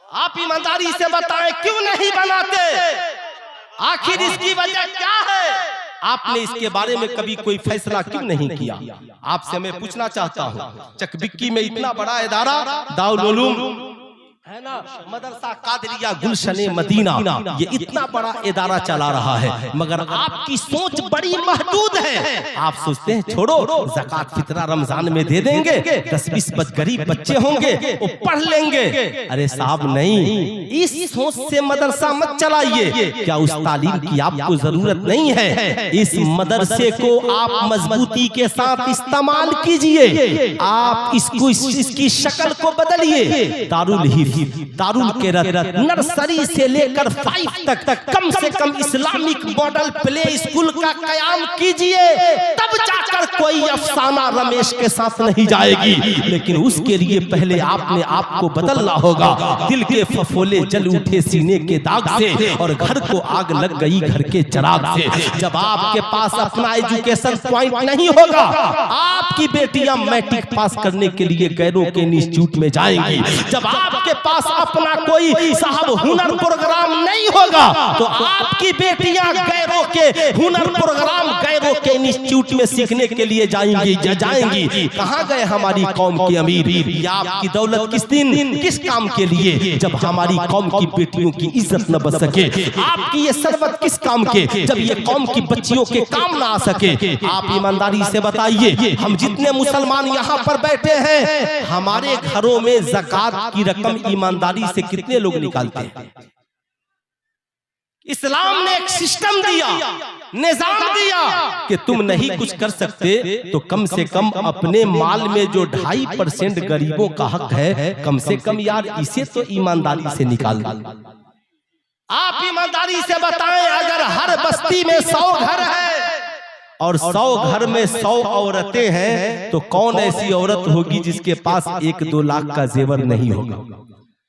आप ईमानदारी से बताएं क्यों नहीं बनाते? आखिर इसकी वजह क्या है? आपने इसके बारे में कभी कोई फैसला क्यों नहीं किया? आपसे मैं पूछना चाहता हूँ, चकबिक्की में इतना बड़ा इदारा दारुल उलूम है ना, मदरसा कादरिया गुलशने मदीना, ये इतना बड़ा इदारा चला रहा है, मगर आपकी सोच बड़ी महदूद है। आप सोचते हैं छोड़ो, ज़कात फितरा रमजान में दे देंगे, 10-20 गरीब बच्चे होंगे वो पढ़ लेंगे। अरे साहब नहीं, इस सोच से मदरसा मत चलाइए। क्या उस तालीम की आपको जरूरत नहीं है? इस मदरसे को आप मजबूती के साथ इस्तेमाल कीजिए, आप इसको इसकी शक्ल को बदलिए। दारुल हिफ्ज़, दारुल क़िरात, नर्सरी से लेकर 5 तक कम से कम इस्लामिक मॉडल प्ले स्कूल का कयाम कीजिए, तब जाकर कोई अफसाना रमेश के साथ नहीं जाएगी। लेकिन उसके लिए पहले आपने आपको बदलना होगा। दिल के फफोले जल उठे सीने के दाग से और घर को आग लग गई घर के चिराग से। जब आपके पास अपना एजुकेशन पॉइंट नहीं होगा, आपकी बेटियां मैट्रिक पास करने के लिए गैरों के इंस्टीट्यूट में जाएंगी। जब आपके पास अपना कोई साहब हुनर प्रोग्राम नहीं होगा, तो आपकी बेटियां गैरों के हुनर प्रोग्राम, गैरों के इंस्टीट्यूट में सीखने के लिए जाएंगी। कहां गए हमारी कौम के अमीर? या आपकी दौलत किस दिन किस काम के लिए, जब हमारी कौम की बेटियों की इज्जत न बच सके? आपकी ये सरबत किस काम के, जब ये कौम की बच्चियों के काम ना आ सके? आप ईमानदारी से बताइए, हम जितने मुसलमान यहाँ पर बैठे हैं, हमारे घरों में ज़कात की रकम ईमानदारी से कितने लोग निकालते हैं? इस्लाम ने एक सिस्टम दिया, निजाम दिया कि तुम नहीं कुछ कर सकते तो कम से कम अपने माल में जो 2.5% गरीबों का हक है, कम से कम यार इसे तो ईमानदारी से निकाल दो। आप ईमानदारी से बताएं, अगर हर बस्ती में 100 घर है और 100 घर में 100 औरतें हैं, तो कौन ऐसी औरत होगी जिसके पास 1-2 लाख का जेवर नहीं होगा?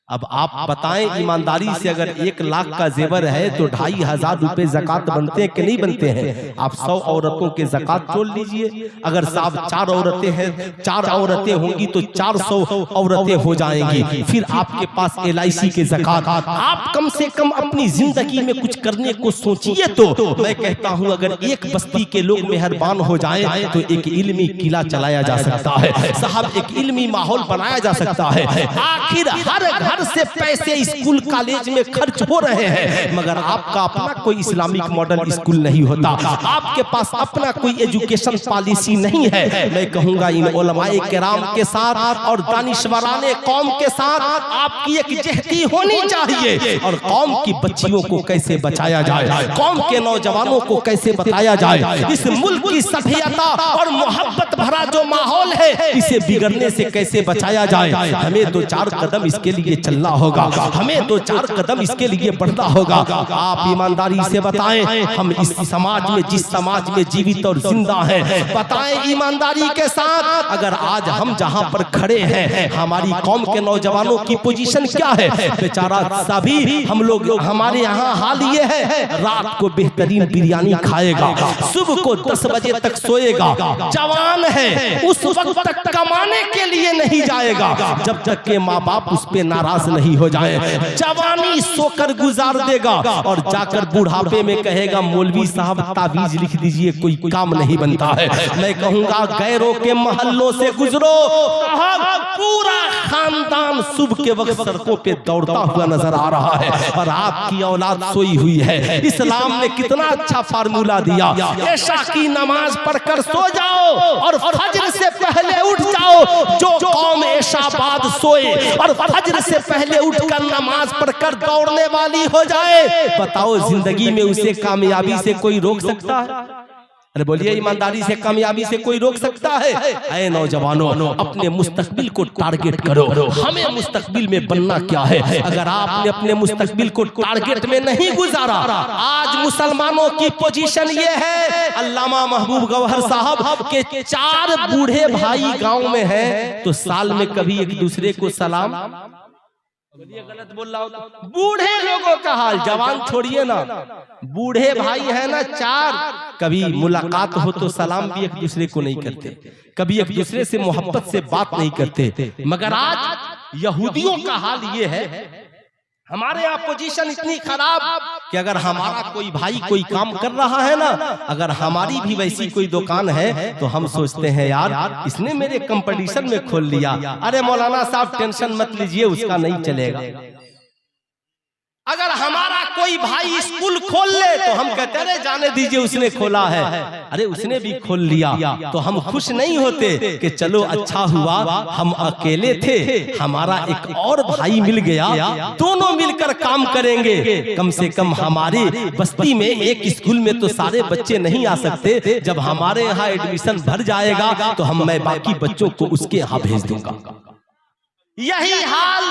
अब आप बताएं ईमानदारी से, अगर 1 लाख का जेवर है तो 2,500 रुपए ज़कात बनते हैं कि नहीं बनते हैं? आप 100 औरतों के ज़कात जोड़ लीजिए। अगर साहब 4 औरतें हैं, 4 औरतें होंगी तो 400 औरतें हो जाएंगी। फिर आपके पास LIC के ज़कात। आप कम से कम अपनी जिंदगी में कुछ करने को सोचिए। तो मैं कहता हूँ, अगर एक बस्ती के लोग मेहरबान हो जाए तो एक इल्मी किला चलाया जा सकता है साहब, एक इल्मी माहौल बनाया जा सकता है। आखिर हर घर से पैसे स्कूल कॉलेज में खर्च हो रहे हैं, मगर आपका अपना कोई इस्लामिक मॉडल स्कूल नहीं होता, आपके पास अपना कोई एजुकेशन पॉलिसी नहीं है। मैं कहूंगा इन उलमाए किराम के साथ और दानिशवराने कौम के साथ आपकी एक जहदी होनी चाहिए, और कौम की बच्चियों को कैसे बचाया जाए, कौम के नौजवानों को कैसे बताया जाए, इस मुल्क की सभ्यता और मोहब्बत भरा जो माहौल है, इसे बिगड़ने से कैसे बचाया जाए। हमें 2-4 कदम इसके लिए चलना होगा, हमें 2-4 कदम इसके लिए बढ़ना होगा। आप ईमानदारी से बताएं, हम इस समाज में, जिस समाज में जीवित और जिंदा हैं, बताएं ईमानदारी के साथ, अगर आज हम जहां पर खड़े हैं, हमारी कौम के नौजवानों की पोजीशन क्या है? बेचारा सभी हम लोग, हमारे यहाँ हाल ये है, रात को बेहतरीन बिरयानी खाएगा, सुबह को 10 बजे तक सोएगा, जवान है उस वक्त तक कमाने के लिए नहीं जाएगा जब तक के माँ बाप उस पे नाराज नहीं हो जाए। जवानी सोकर गुजार देगा और जाकर बुढ़ापे में कहेगा मौलवी साहब ताबीज लिख दीजिए, कोई काम नहीं बनता है। मैं कहूंगा गैरों के महल्लों से गुजरो, पूरा खानदान सुबह के वक्त सड़कों पे दौड़ता हुआ नजर आ रहा है और आपकी औलाद सोई हुई है। इस्लाम ने कितना अच्छा फार्मूला दिया, ऐशा की नमाज पढ़कर सो जाओ और फजर से पहले उठ जाओ। जो कौम ऐशा बाद सोए और फजर से पहले उठकर नमाज पढ़कर दौड़ने वाली हो जाए, बताओ जिंदगी में उसे कामयाबी से कोई रोक सकता है? अरे बोलिए, ईमानदारी से कामयाबी से कोई रोक सकता है? ऐ नौजवानों, अपने मुस्तकबिल को टारगेट करो। हमें मुस्तकबिल में बनना क्या है? अगर आपने अपने मुस्तकबिल को टारगेट में नहीं गुजारा, आज मुसलमानों की पोजीशन ये है, अल्लामा महबूब गौहर साहब के 4 बूढ़े भाई गांव में हैं, तो साल में कभी एक दूसरे को सलाम, गलत बोल रहा हूं, बूढ़े लोगों का हाल, जवान छोड़िए ना, बूढ़े भाई है ना 4, कभी मुलाकात हो तो सलाम भी एक दूसरे को नहीं करते, कभी एक दूसरे से मोहब्बत से बात नहीं करते। मगर आज यहूदियों का हाल ये है, हमारे यहाँ पोजीशन इतनी खराब कि अगर हमारा कोई भाई कोई काम कर रहा है ना, अगर हमारी भी वैसी कोई दुकान है तो हम सोचते हैं यार इसने मेरे कंपटीशन में खोल लिया, अरे मौलाना साहब टेंशन मत लीजिए, उसका नहीं चलेगा। अगर हमारा कोई भाई स्कूल खोल ले तो हम कहते हैं जाने दीजिए उसने खोला है, अरे उसने भी खोल लिया, तो हम खुश नहीं होते कि चलो अच्छा हुआ हम अकेले थे, हमारा एक और भाई मिल गया, दोनों मिलकर काम करेंगे। कम से कम हमारे बस्ती में एक स्कूल में तो सारे बच्चे नहीं आ सकते, जब हमारे यहाँ एडमिशन भर जाएगा तो मैं बाकी बच्चों को उसके यहाँ भेज दूंगा। यही हाल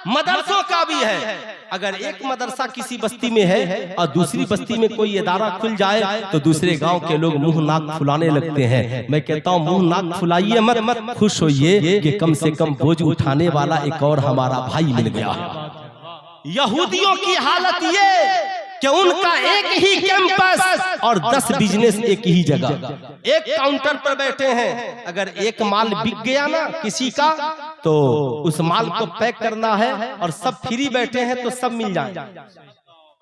मदरसों का भी है। अगर एक मदरसा किसी बस्ती में है और दूसरी बस्ती में कोई इदारा खुल जाए तो दूसरे गांव के लोग मुंह नाक फुलाने लगते हैं। मैं कहता हूं मुंह नाक फुलाइए मत, खुश होइए कि कम से कम बोझ उठाने वाला एक और हमारा भाई मिल गया। यहूदियों की हालत ये कि उनका एक ही कैंपस और 10 बिजनेस एक ही जगह, एक काउंटर पर बैठे हैं। अगर एक माल बिक गया ना किसी का तो उस माल को पैक करना है और सब फ्री बैठे हैं तो सब मिल जाए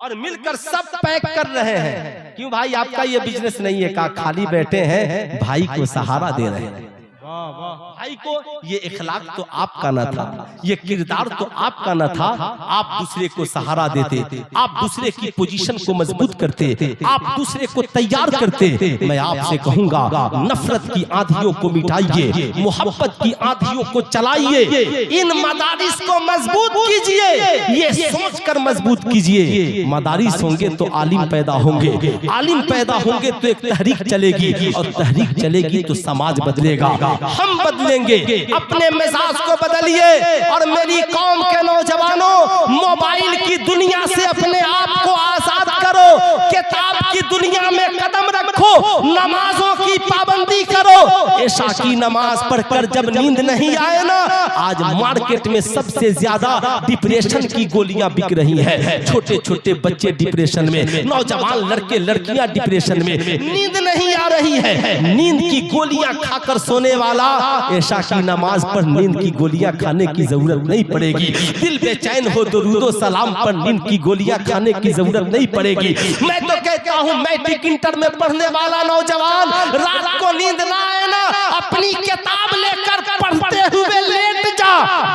और मिलकर सब पैक कर रहे हैं। क्यों भाई आपका ये बिजनेस नहीं है? का खाली बैठे हैं, भाई को सहारा दे रहे हैं। भाई को ये इखलाक तो आपका न था, ये किरदार तो आपका न था, आप दूसरे को सहारा देते, आप दूसरे की पोजीशन को मजबूत करते, आप दूसरे को तैयार करते। मैं आपसे कहूंगा नफरत की आंधियों को मिटाइए, मोहब्बत की आंधियों को चलाइए, इन मदारिस को मजबूत कीजिए, ये सोचकर मजबूत कीजिए। मदारिस होंगे तो आलिम पैदा होंगे, आलिम पैदा होंगे तो एक तहरीक चलेगी और तहरीक चलेगी तो समाज बदलेगा। हम बदलेंगे, अपने मिजाज को बदलिए। और मेरी कौम के नौजवानों, मोबाइल की दुनिया से अपने आप को आजाद करो, किताब की दुनिया में कदम रखो, नमाजों की पाबंदी करो। ऐशा की नमाज पढ़कर जब नींद नहीं आए ना, आज मार्केट में सबसे ज्यादा डिप्रेशन की गोलियां बिक रही हैं। छोटे छोटे बच्चे डिप्रेशन में, नौजवान लड़के लड़कियां डिप्रेशन में, नींद नहीं आ रही है, नींद की गोलियां खाकर सोने वाला ऐशा की नमाज पर नींद की गोलियां खाने की जरूरत नहीं पड़ेगी। दिल बेचैन हो तो रुदो सलाम पर नींद की गोलियां खाने की जरूरत नहीं पड़ेगी। मैं तो कहता हूं मैट्रिक इंटर में पढ़ने वाला नौजवान, रात को नींद ना आए ना, अपनी किताब लेकर पढ़ते हुए लेट जा,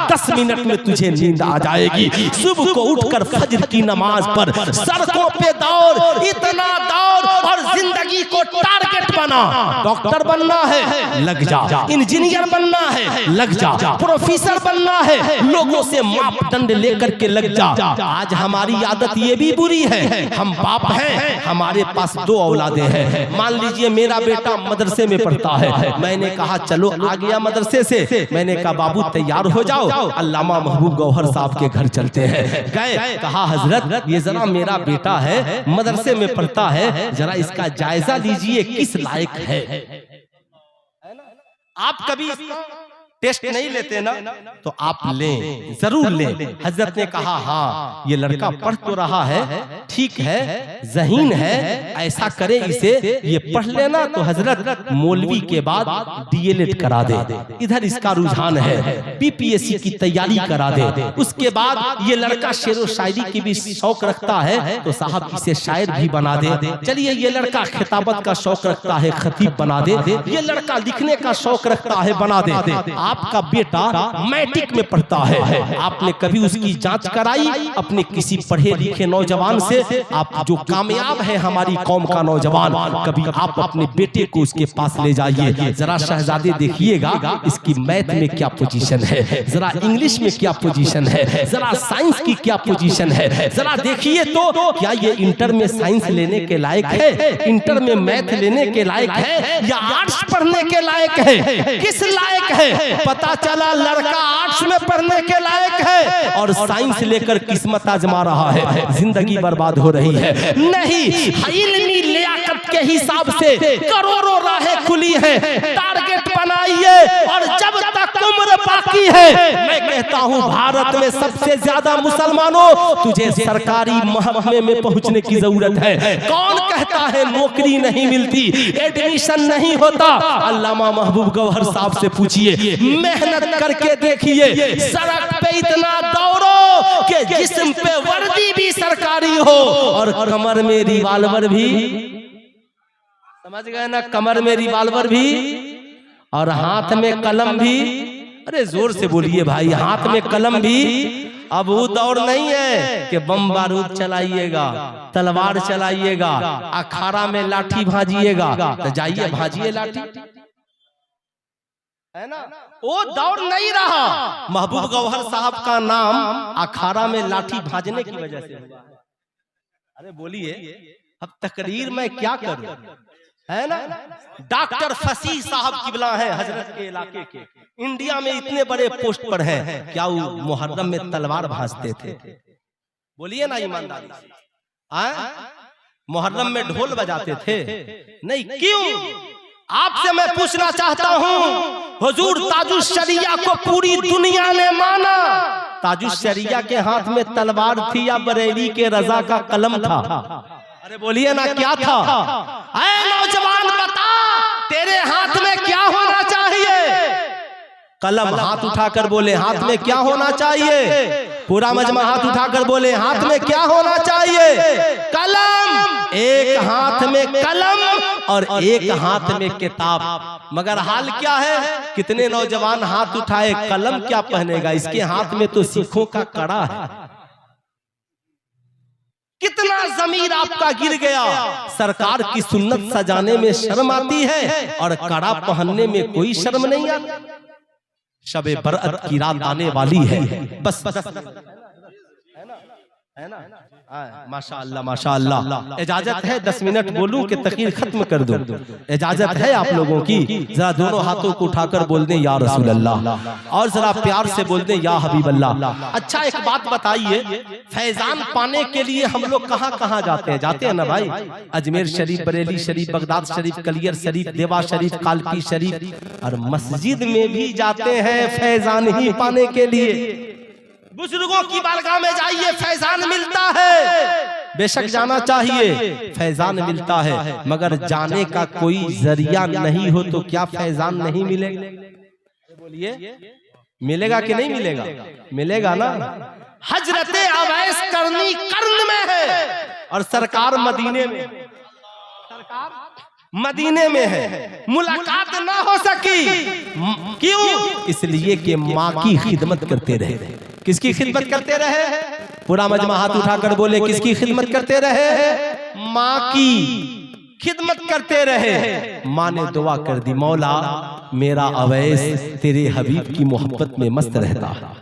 10 मिनट में तुझे नींद आ जाएगी। सुबह को उठकर फजर की नमाज पर सड़कों पे दौड़, इतना दौड़ और जिंदगी को टारगेट बना। डॉक्टर बनना है लग जा, इंजीनियर बनना है लग जा, प्रोफेसर बनना है लोगों से मापदंड लेकर के लग जा। आज हमारी आदत ये भी बुरी है, हम बाप हैं, हमारे पास 2 औलादे हैं। मान लीजिए मेरा बेटा मदरसे में पढ़ता है, मैंने कहा चलो आ गया मदरसे से, मैंने कहा बाबू तैयार तैयार हो जाओ, अल्लामा महबूब गौहर साहब के घर चलते हैं। गए, कहा हजरत ये जरा मेरा बेटा है, मदरसे में पढ़ता है, जरा इसका जायजा लीजिए किस लायक है। आप कभी टेस्ट नहीं लेते ना, तो आप लें, जरूर लें। हजरत ने कहा हाँ ये लड़का पढ़ तो रहा है, ठीक है, ज़हीन है, ऐसा करे इसे ये पढ़ लेना तो हजरत मौलवी के बाद डीएलएड करा दे, इधर इसका रुझान है, बीपीएससी की तैयारी करा दे। उसके बाद ये लड़का शेर व शायरी की भी शौक रखता है, तो साहब इसे शायर भी बना दे। चलिए ये लड़का खिताबत का शौक रखता है, खतीब बना दे। ये लड़का लिखने का शौक रखता है, बना दे। आपका बेटा मैट्रिक में पढ़ता है, आपने कभी उसकी जांच कराई अपने किसी पढ़े लिखे नौजवान से? आप जो कामयाब है हमारी कौम का नौजवान, कभी आप अपने बेटे को उसके पास ले जाइए, जरा शहजादे देखिएगा इसकी मैथ में क्या पोजीशन है, जरा इंग्लिश में क्या पोजीशन है, जरा साइंस की क्या पोजीशन है, जरा देखिए तो क्या ये इंटर में साइंस लेने के लायक है, इंटर में मैथ लेने के लायक है, या आर्ट्स पढ़ने के लायक है? किस लायक है? पता चला लड़का आर्ट्स में पढ़ने के लायक है और साइंस लेकर किस्मत आजमा रहा है, जिंदगी बर्बाद हो रही है। नहीं, इल्मी लियाकत के हिसाब से करोड़ों राहें खुली हैं, टारगेट बनाइए और जब तक उम्र बाकी है, मैं कहता हूं भारत में सबसे ज्यादा मुसलमानों तुझे सरकारी महकमे में पहुंचने की जरूरत है। कौन कहता है नौकरी नहीं मिलती, एडमिशन नहीं होता? अल्लामा महबूब गौहर साहब से पूछिए, मेहनत करके देखिए, सड़क पे इतना दौड़ो कि जिस्म पे वर्दी भी सरकारी हो और कमर में रिवाल्वर भी, समझ गए ना, कमर में रिवाल्वर भी और हाथ में कलम भी। अरे जोर से बोलिए भाई, हाथ में कलम भी। अब वो दौड़ नहीं है कि बम बारूद चलाइएगा, तलवार चलाइएगा, अखाड़ा में लाठी भाजिएगा, तो जाइए भाजिए लाठी, है ना, वो दौड़ नहीं रहा। महबूब गौहर साहब का नाम अखाड़ा में लाठी भाजने की वजह से। अरे बोलिए, अब तकरीर में क्या करूं, है ना। डॉक्टर फसीह साहब किबला है हजरत के इलाके के, इंडिया में इतने बड़े पोस्ट पर हैं, क्या वो मुहर्रम में तलवार भाजते थे? बोलिए ना ईमानदारी से, मुहर्रम में ढोल बजाते थे? नहीं, क्यों? आपसे मैं पूछना चाहता हूं, हुजूर ताजुश शरिया को पूरी दुनिया ने माना, ताजुश शरिया के हाथ में तलवार थी या बरेली के रजा का कलम था? अरे बोलिए ना, क्या था? ऐ नौजवान बता, तेरे हाथ में क्या होना चाहिए? कलम। हाथ उठाकर बोले हाथ में क्या होना चाहिए? पूरा मजमा हाथ उठाकर बोले हाथ में क्या होना चाहिए? कलम। एक हाथ में कलम और एक हाथ में किताब। मगर हाल क्या है, कितने नौजवान हाथ उठाए, कलम क्या पहनेगा, इसके हाथ में तो सिखों का कड़ा है। कितना जमीर आपका गिर गया। सरकार की सुन्नत सजाने में शर्म आती है और कड़ा पहनने में कोई शर्म नहीं आती। शबे बरअत की रात आने वाली है, बस है ना। माशाअल्लाह माशाअल्लाह। इजाजत है 10 मिनट बोलूं कि तकरीर खत्म कर दूं? इजाजत है आप लोगों की? जरा दोनों हाथों को उठाकर बोल दें या रसूल अल्लाह, और जरा प्यार से बोल दें या हबीब अल्लाह। अच्छा एक बात बताइए, फैजान पाने के लिए हम लोग कहाँ कहाँ जाते हैं? जाते हैं ना भाई, अजमेर शरीफ, बरेली शरीफ, बगदाद शरीफ, कलियर शरीफ, देवा शरीफ, कालकी शरीफ, और मस्जिद में भी जाते हैं फैजान ही पाने के लिए। बुजुर्गों की बारगाह में जाइए, फैजान मिलता है, बेशक जाना चाहिए, फैजान मिलता है, मगर जाने का कोई जरिया नहीं हो तो क्या फैजान नहीं मिलेगा? बोलिए, मिलेगा कि नहीं मिलेगा? मिलेगा ना। हजरत अवैस करनी कर्न में है और सरकार मदीने में, सरकार मदीने में है, मुलाकात ना हो सकी। क्यों? इसलिए कि माँ की खिदमत करते रहे। किसकी खिदमत करते रहे? पूरा मजमा हाथ उठाकर बोले, किसकी खिदमत करते रहे? माँ की खिदमत करते रहे। माँ ने दुआ कर दी, मौला मेरा अवैस तेरे हबीब की मोहब्बत में मस्त रहता है।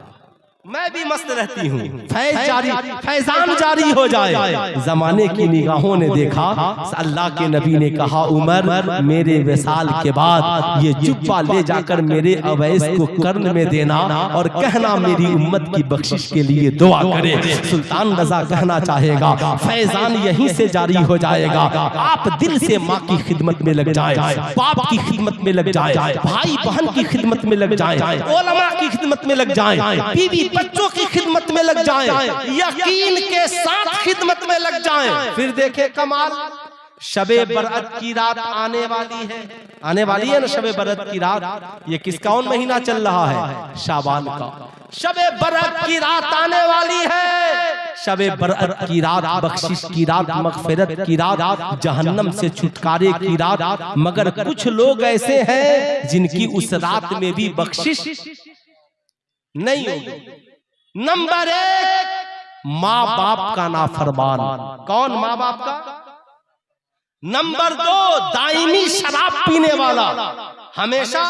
मैं भी मस्त रहती हूँ, फैजान जारी हो जाए। जमाने की निगाहों ने देखा, अल्लाह के नबी ने कहा, उमर मेरे विसाल के बाद ये जुब्बा ले जाकर मेरे अवैस को कर्न में देना और कहना मेरी उम्मत की बख्शिश के लिए दुआ करे। सुल्तान रजा कहना चाहेगा, फैजान यहीं से जारी हो जाएगा। आप दिल से माँ की खिदमत में लग जाए, बाप की खिदमत में लग जाए, भाई बहन की खिदमत में लग जाए, उलमा की खिदमत में लग जाए, बीवी बच्चों की खिदमत में लग जाए, यकीन के साथ खिदमत में लग जाए। फिर देखे कमाल, शबे बरअत की रात आने वाली है, आने वाली है ना शबे बरअत की रात। ये किस कौन महीना चल रहा है? शाबान का। शबे बरअत की रात आने वाली है, शबे बरअत की रात, बख्शिश की रात, मगफिरत की रात, जहन्नम से छुटकारे की रात। मगर कुछ लोग ऐसे हैं जिनकी उस रात में भी बख्शिश नहीं होगी। नंबर 1, माँ बाप का नाफरमान। कौन? माँ बाप का। नंबर 2, दायमी शराब पीने वाला, हमेशा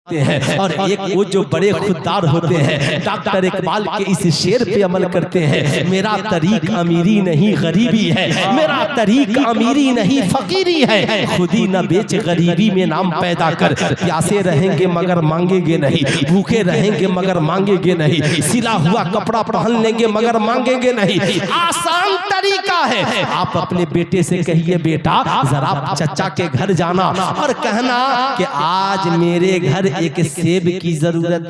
हैं। और एक वो जो बड़े खुददार होते हैं, डॉक्टर इकबाल के इस शेर पे अमल करते हैं, मेरा तरीक अमीरी नहीं गरीबी है, मेरा तरीक अमीरी नहीं फकीरी है, खुदी न बेच गरीबी में नाम पैदा कर। प्यासे रहेंगे मगर मांगेंगे नहीं, भूखे रहेंगे मगर मांगेंगे नहीं, सिला हुआ कपड़ा पहन लेंगे मगर मांगेंगे नहीं। आसान तरीका है। आप अपने बेटे से कहिए, बेटा जरा चचा के घर जाना और कहना कि आज मेरे घर एक सेब की जरूरत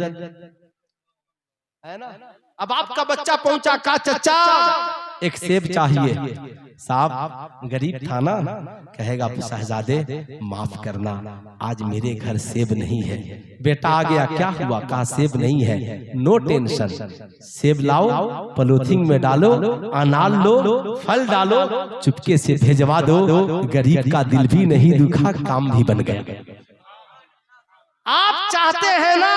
है ना। अब आपका बच्चा पहुंचा, का चचा एक सेब चाहिए। साहब गरीब था ना, कहेगा शहजादे माफ करना, आज मेरे घर सेब नहीं है। बेटा आ गया, क्या हुआ? कहा सेब नहीं है। नो टेंशन, सेब लाओ, पॉलिथीन में डालो, अनार लो, फल डालो, चुपके से भेजवा दो। गरीब का दिल भी नहीं दुखा, काम भी बन गया। आप चाहते हैं ना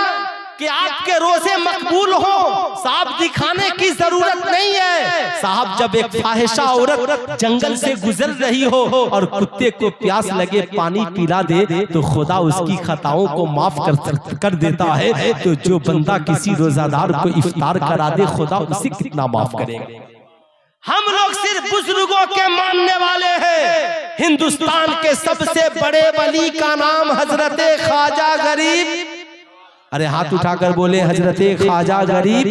कि आपके रोजे मकबूल हो, साहब दिखाने की जरूरत नहीं है। साहब जब एक फाहिशा औरत जंगल से गुजर रही हो और कुत्ते को प्यास लगे पानी पिला दे तो खुदा उसकी खताओं को माफ कर देता है। तो जो बंदा किसी रोजादार को इफ्तार करा दे, खुदा उसे कितना माफ करेगा। हम लोग सिर्फ बुजुर्गों के मानने वाले हैं। हिंदुस्तान के सबसे बड़े वली का नाम हजरत ख्वाजा गरीब। अरे हाथ उठाकर बोले हजरत ख्वाजा गरीब,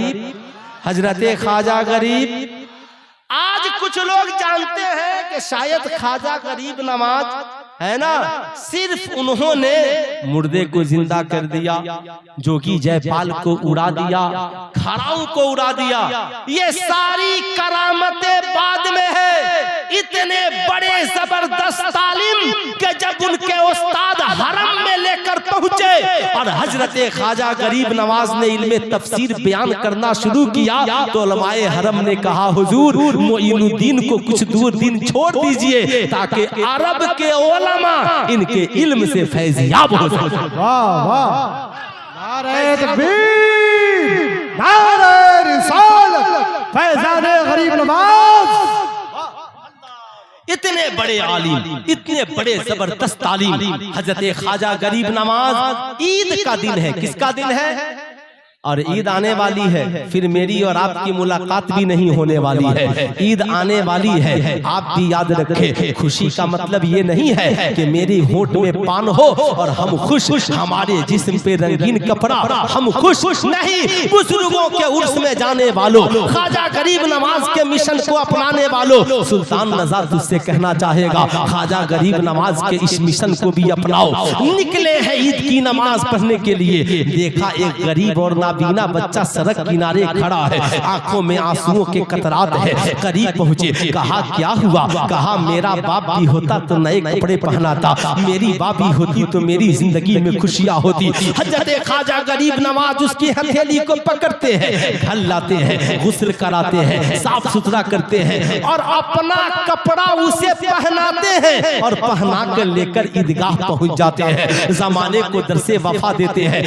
हजरत ख्वाजा गरीब। आज कुछ लोग जानते हैं कि शायद ख्वाजा गरीब नवाज है ना, सिर्फ उन्होंने मुर्दे को जिंदा कर दिया, जोगी जयपाल को उड़ा दिया, खड़ाऊ को उड़ा दिया। ये सारी करामतें बाद में है। इतने बड़े जबरदस्त तालीम के जब उनके उस्ताद हरम में लेकर पहुंचे और हजरत ख्वाजा गरीब नवाज ने इल्मे तफसीर बयान करना शुरू किया तो उलमाए हरम ने कहा, हुजूर मोइनुद्दीन को कुछ दूर दिन छोड़ दीजिए ताकि अरब के उलमा इनके इल्म से फैज़याब हो जाए। वाह वाह, नारे तकबीर, नारे रिसालत, फैज़ान गरीब नवाज। इतने बड़े आलिम, इतने बड़े जबरदस्त तालीम। हजरत ख्वाजा गरीब नवाज, ईद का दिन है। किसका दिन है? और ईद आने वाली है, फिर मेरी और आपकी मुलाकात भी नहीं होने वाली है। ईद आने वाली है, आप भी याद रखें। खुशी का मतलब ये नहीं है कि मेरी होंठ में पान हो और हम खुश, हमारे जिस्म पे रंगीन कपड़ा, हम खुश नहीं। बुजुर्गों के उर्स में जाने वालों, ख्वाजा गरीब नवाज के मिशन को अपनाने वालों, सुल्तान रजा तुझसे कहना चाहेगा, ख्वाजा गरीब नवाज के इस मिशन को भी अपनाओ। निकले हैं ईद की नमाज पढ़ने के लिए, देखा एक गरीब और बीना बच्चा सड़क किनारे खड़ा है, आंखों में आंसुओं के कतरात है। करीब पहुंचे, कहा क्या हुआ? कहा मेरा बाप भी होता तो नए कपड़े पहनाता, मेरी बाप भी होती तो मेरी जिंदगी में खुशियां होती। हजरत ख्वाजा गरीब नवाज उसकी हथेली को पकड़ते हैं, घर लाते हैं, गुस्ल कराते हैं, साफ सुथरा करते हैं और अपना कपड़ा उसे पहनाते हैं और पहना कर लेकर ईदगाह पहुंच जाते हैं। जमाने को दरसे वफा देते हैं।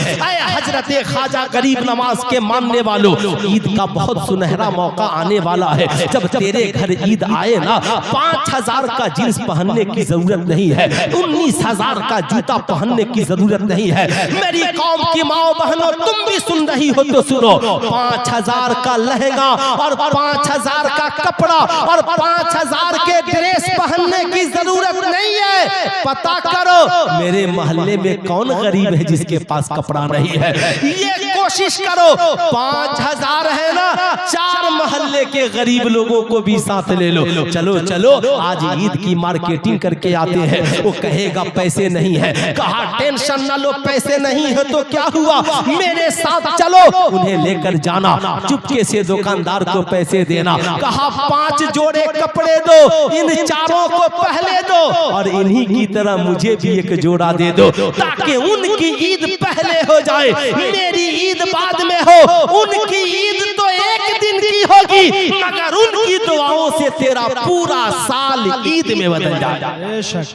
हजरत ख्वाजा गरीब गरीब नवाज के मानने वालों, ईद का बहुत सुनहरा मौका आने वाला है। जब तेरे घर ईद आए ना, 5000 का जींस पहनने की जरूरत नहीं है, 19,000 का जूता पहनने की जरूरत नहीं है। मेरी कौम की माओ बहनों, तुम भी सुन रही हो तो सुनो, 5000 का लहंगा और 5000 का कपड़ा और 5000 के ड्रेस पहनने की जरूरत नहीं है। पता करो मेरे मोहल्ले में कौन गरीब है जिसके पास कपड़ा नहीं है। ये कोशिश करो, 5000 है ना, 4 मोहल्ले के गरीब लोगों को भी साथ ले लो। चलो चलो आज ईद की मार्केटिंग करके आते हैं। वो कहेगा पैसे नहीं है, कहा टेंशन ना लो, पैसे नहीं है तो क्या हुआ, मेरे साथ चलो। उन्हें लेकर जाना, चुपके से दुकानदार को पैसे देना, कहा 5 जोड़े कपड़े दो, इन 4 को पहले दो और इन्हीं की तरह मुझे भी एक जोड़ा दे दो, ताकि उनकी ईद पहले हो जाए, मेरी ईद बाद में हो। उनकी ईद तो एक दिन की होगी, मगर उनकी दुआओं से तेरा पूरा साल ईद में बदल जाएगा।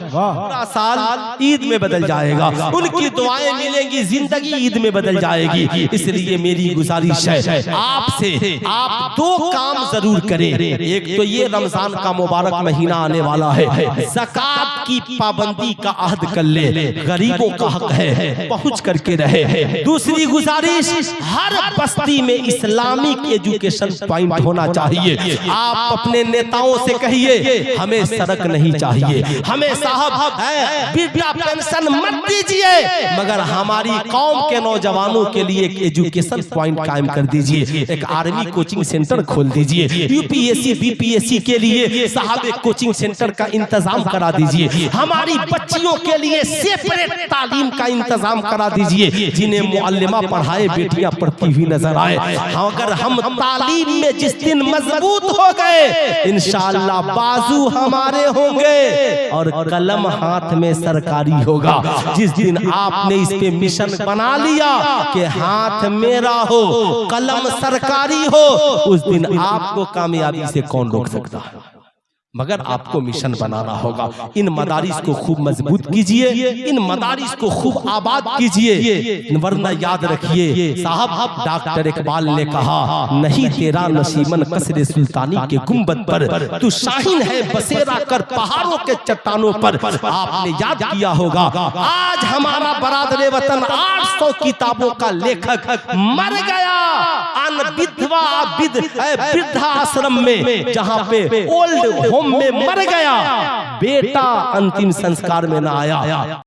पूरा साल ईद में बदल जाएगा, उनकी दुआएं मिलेंगी, जिंदगी ईद में बदल जाएगी। इसलिए मेरी गुजारिश है आपसे, आप 2 काम जरूर करें। एक तो ये रमजान का मुबारक महीना आने वाला है, ज़कात की पाबंदी का अहद कर ले, गरीबों का हक है, पहुंच करके रहे। दूसरी गुजारिश, हर बस्ती में इस्लामिक एजुकेशन पॉइंट होना चाहिए। आप अपने नेताओं से कहिए हमें सड़क नहीं चाहिए, हमें साहब वृद्धा पेंशन मत दीजिए, मगर हमारी कौम के नौजवानों के लिए एक एजुकेशन पॉइंट कायम कर दीजिए, एक आर्मी कोचिंग सेंटर खोल दीजिए, यूपीएससी बीपीएससी के लिए साहब एक कोचिंग सेंटर का इंतजाम करा दीजिए, हमारी बच्चियों के लिए सेपरेट तालीम का इंतजाम करा दीजिए, जिन्हें मुअल्लिमा पढ़ाए बेटियां पढ़ती हुई नजर आए। अगर हम तालीम में जिस दिन मजबूत हो गए, इंशाअल्लाह बाजू हमारे होंगे और कलम हाथ में सरकारी होगा। जिस दिन आपने इस पे मिशन बना लिया कि हाथ मेरा हो, कलम सरकारी हो, उस दिन आपको कामयाबी से कौन रोक सकता है। मगर आपको मिशन बनाना होगा। इन मदारिस को खूब मजबूत कीजिए, इन मदारिस को खूब आबाद कीजिए, वरना याद रखिए साहब डॉक्टर इकबाल ने कहा, नहीं तेरा नसीमन कसरे सुल्तानी के गुंबद पर, तू शाहीन है बसेरा कर पहाड़ों के चट्टानों पर। आपने याद किया होगा आज हमारा बरादरे वतन 800 किताबों का लेखक मर गया वृद्धा आश्रम में, जहाँ पे ओल्ड होम में मर गया, बेटा अंतिम संस्कार में ना आया।